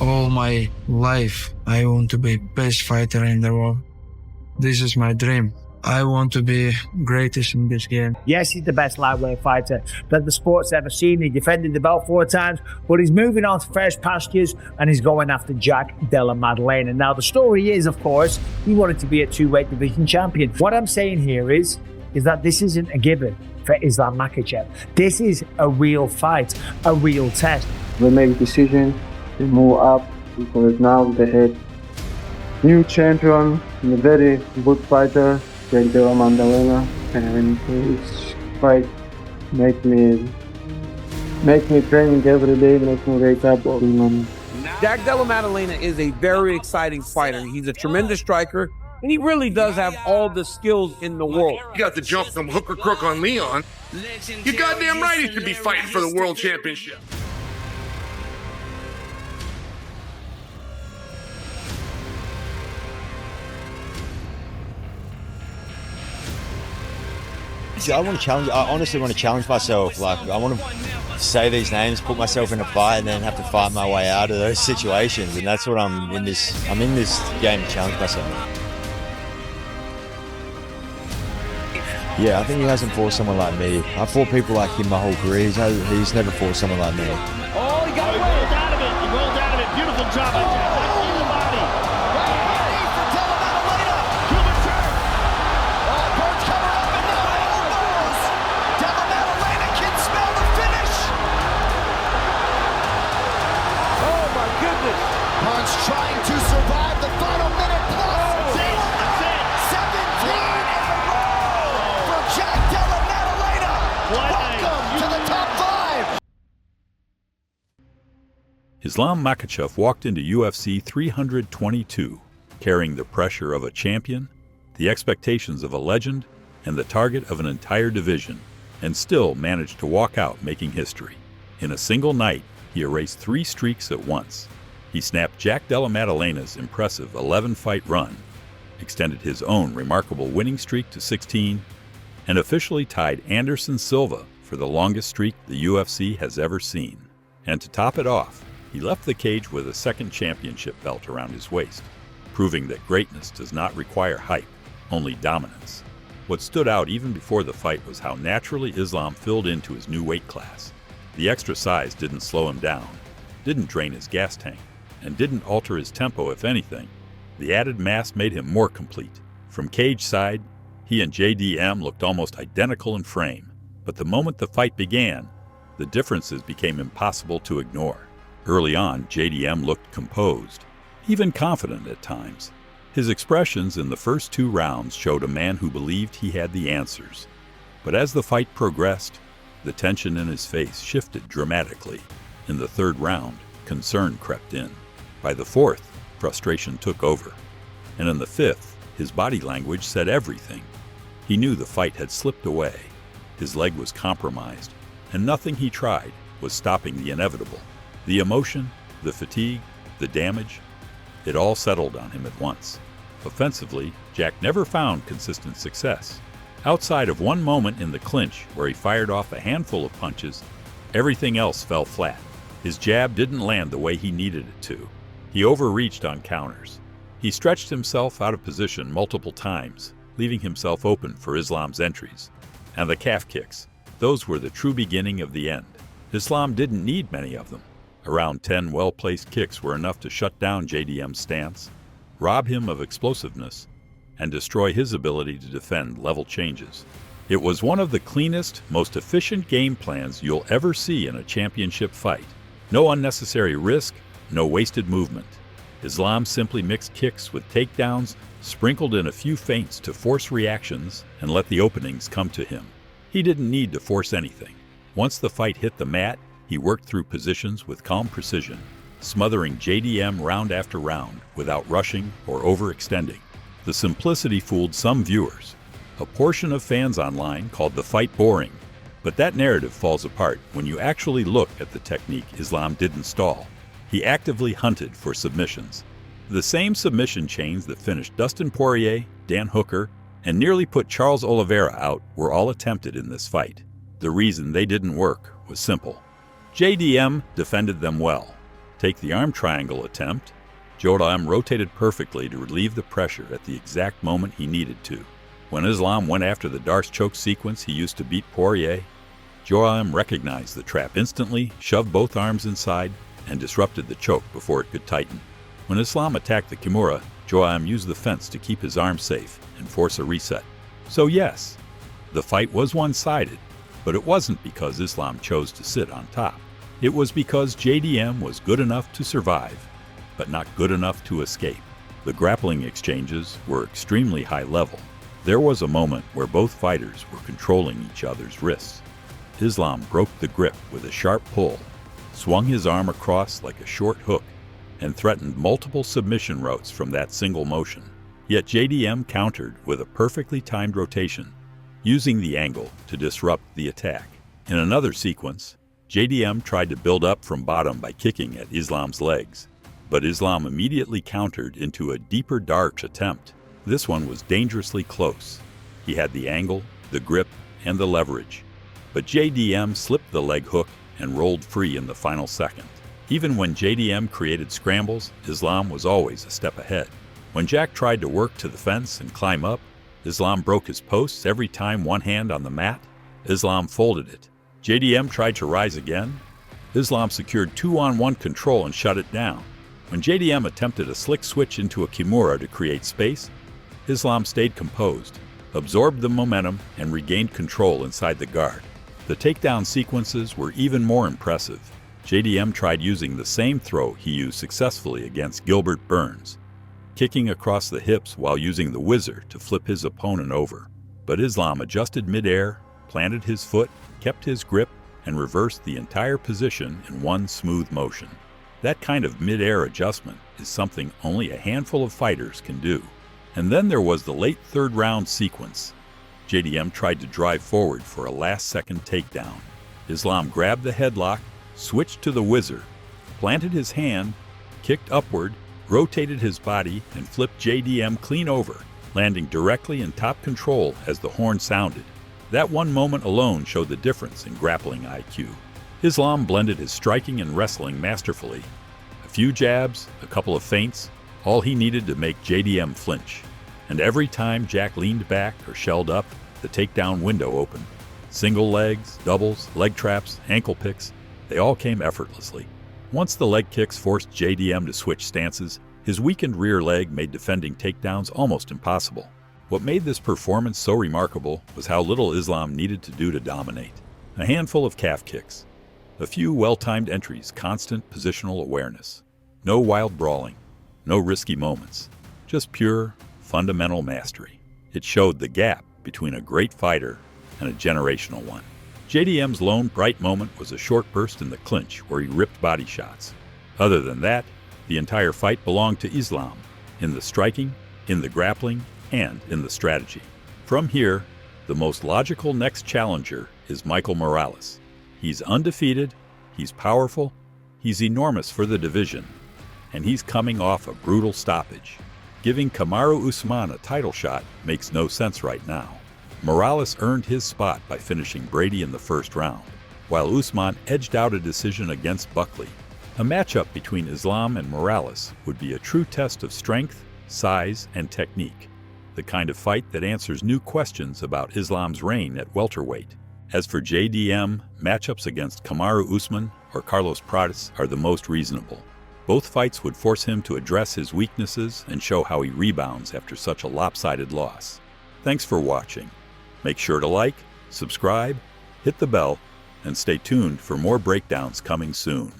All my life, I want to be best fighter in the world. This is my dream. I want to be greatest in this game. Yes, he's the best lightweight fighter that the sport's ever seen. He defended the belt 4 times, but he's moving on to fresh pastures and he's going after Jack Della Maddalena. Now, the story is, of course, he wanted to be a 2-weight division champion. What I'm saying here is that this isn't a given for Islam Makhachev. This is a real fight, a real test. They make decision to move up because now they have new champion, a very good fighter, Jack Della Maddalena, and his fight make me training every day, make me wake up. Jack Della Maddalena is a very exciting fighter. He's a tremendous striker, and he really does have all the skills in the world. You got the jump from hook or crook on Leon. You're goddamn right he should be fighting for the world championship. See, I want to challenge. I honestly want to challenge myself. Like, I want to say these names, put myself in a fight, and then have to fight my way out of those situations. And that's what I'm in this game to challenge myself. Yeah, I think he hasn't fought someone like me. I fought people like him my whole career. He's never fought someone like me. Oh, he got rolled out of it. He rolled out of it. Beautiful job by Jack. In the body. Ready for Della Maddalena. Cuban turn. Oh, Bird's coming up and now elbows. Della Maddalena can smell the finish. Oh, my goodness. Burns trying to survive the final minute plus. That's it. 17 in a row for Jack Della Maddalena. Welcome to the top 5. Islam Makhachev walked into UFC 322, carrying the pressure of a champion, the expectations of a legend, and the target of an entire division, and still managed to walk out making history. In a single night, he erased 3 streaks at once. He snapped Jack Della Maddalena's impressive 11-fight run, extended his own remarkable winning streak to 16, and officially tied Anderson Silva for the longest streak the UFC has ever seen. And to top it off, he left the cage with a second championship belt around his waist, proving that greatness does not require hype, only dominance. What stood out even before the fight was how naturally Islam filled into his new weight class. The extra size didn't slow him down, didn't drain his gas tank, and didn't alter his tempo. If anything, the added mass made him more complete. From cage side, he and JDM looked almost identical in frame, but the moment the fight began, the differences became impossible to ignore. Early on, JDM looked composed, even confident at times. His expressions in the first 2 rounds showed a man who believed he had the answers. But as the fight progressed, the tension in his face shifted dramatically. In the 3rd round, concern crept in. By the 4th, frustration took over. And in the 5th, his body language said everything. He knew the fight had slipped away. His leg was compromised, and nothing he tried was stopping the inevitable. The emotion, the fatigue, the damage, it all settled on him at once. Offensively, Jack never found consistent success. Outside of one moment in the clinch where he fired off a handful of punches, everything else fell flat. His jab didn't land the way he needed it to. He overreached on counters. He stretched himself out of position multiple times, leaving himself open for Islam's entries. And the calf kicks, those were the true beginning of the end. Islam didn't need many of them. Around 10 well-placed kicks were enough to shut down JDM's stance, rob him of explosiveness, and destroy his ability to defend level changes. It was one of the cleanest, most efficient game plans you'll ever see in a championship fight. No unnecessary risk, no wasted movement. Islam simply mixed kicks with takedowns, sprinkled in a few feints to force reactions, and let the openings come to him. He didn't need to force anything. Once the fight hit the mat, he worked through positions with calm precision, smothering JDM round after round without rushing or overextending. The simplicity fooled some viewers. A portion of fans online called the fight boring, but that narrative falls apart when you actually look at the technique Islam didn't stall. He actively hunted for submissions. The same submission chains that finished Dustin Poirier, Dan Hooker, and nearly put Charles Oliveira out were all attempted in this fight. The reason they didn't work was simple. JDM defended them well. Take the arm triangle attempt. Joachim rotated perfectly to relieve the pressure at the exact moment he needed to. When Islam went after the Darce choke sequence he used to beat Poirier, Joachim recognized the trap instantly, shoved both arms inside, and disrupted the choke before it could tighten. When Islam attacked the Kimura, Joachim used the fence to keep his arm safe and force a reset. So yes, the fight was one-sided, but it wasn't because Islam chose to sit on top. It was because JDM was good enough to survive, but not good enough to escape. The grappling exchanges were extremely high level. There was a moment where both fighters were controlling each other's wrists. Islam broke the grip with a sharp pull, swung his arm across like a short hook, and threatened multiple submission routes from that single motion. Yet JDM countered with a perfectly timed rotation, using the angle to disrupt the attack. In another sequence, JDM tried to build up from bottom by kicking at Islam's legs, but Islam immediately countered into a deeper Darce attempt. This one was dangerously close. He had the angle, the grip, and the leverage. But JDM slipped the leg hook and rolled free in the final second. Even when JDM created scrambles, Islam was always a step ahead. When Jack tried to work to the fence and climb up, Islam broke his posts every time one hand on the mat. Islam folded it. JDM tried to rise again. Islam secured 2-on-1 control and shut it down. When JDM attempted a slick switch into a Kimura to create space, Islam stayed composed, absorbed the momentum, and regained control inside the guard. The takedown sequences were even more impressive. JDM tried using the same throw he used successfully against Gilbert Burns, kicking across the hips while using the whizzer to flip his opponent over. But Islam adjusted midair, planted his foot, kept his grip, and reversed the entire position in one smooth motion. That kind of mid-air adjustment is something only a handful of fighters can do. And then there was the late third round sequence. JDM tried to drive forward for a last-second takedown. Islam grabbed the headlock, switched to the whizzer, planted his hand, kicked upward, rotated his body, and flipped JDM clean over, landing directly in top control as the horn sounded. That one moment alone showed the difference in grappling IQ. Islam blended his striking and wrestling masterfully. A few jabs, a couple of feints, all he needed to make JDM flinch. And every time Jack leaned back or shelled up, the takedown window opened. Single legs, doubles, leg traps, ankle picks, they all came effortlessly. Once the leg kicks forced JDM to switch stances, his weakened rear leg made defending takedowns almost impossible. What made this performance so remarkable was how little Islam needed to do to dominate. A handful of calf kicks, a few well-timed entries, constant positional awareness. No wild brawling, no risky moments, just pure, fundamental mastery. It showed the gap between a great fighter and a generational one. JDM's lone bright moment was a short burst in the clinch where he ripped body shots. Other than that, the entire fight belonged to Islam, in the striking, in the grappling, and in the strategy. From here, the most logical next challenger is Michael Morales. He's undefeated, he's powerful, he's enormous for the division, and he's coming off a brutal stoppage. Giving Kamaru Usman a title shot makes no sense right now. Morales earned his spot by finishing Brady in the first round, while Usman edged out a decision against Buckley. A matchup between Islam and Morales would be a true test of strength, size, and technique, the kind of fight that answers new questions about Islam's reign at welterweight. As for JDM, matchups against Kamaru Usman or Carlos Prates are the most reasonable. Both fights would force him to address his weaknesses and show how he rebounds after such a lopsided loss. Thanks for watching. Make sure to like, subscribe, hit the bell, and stay tuned for more breakdowns coming soon.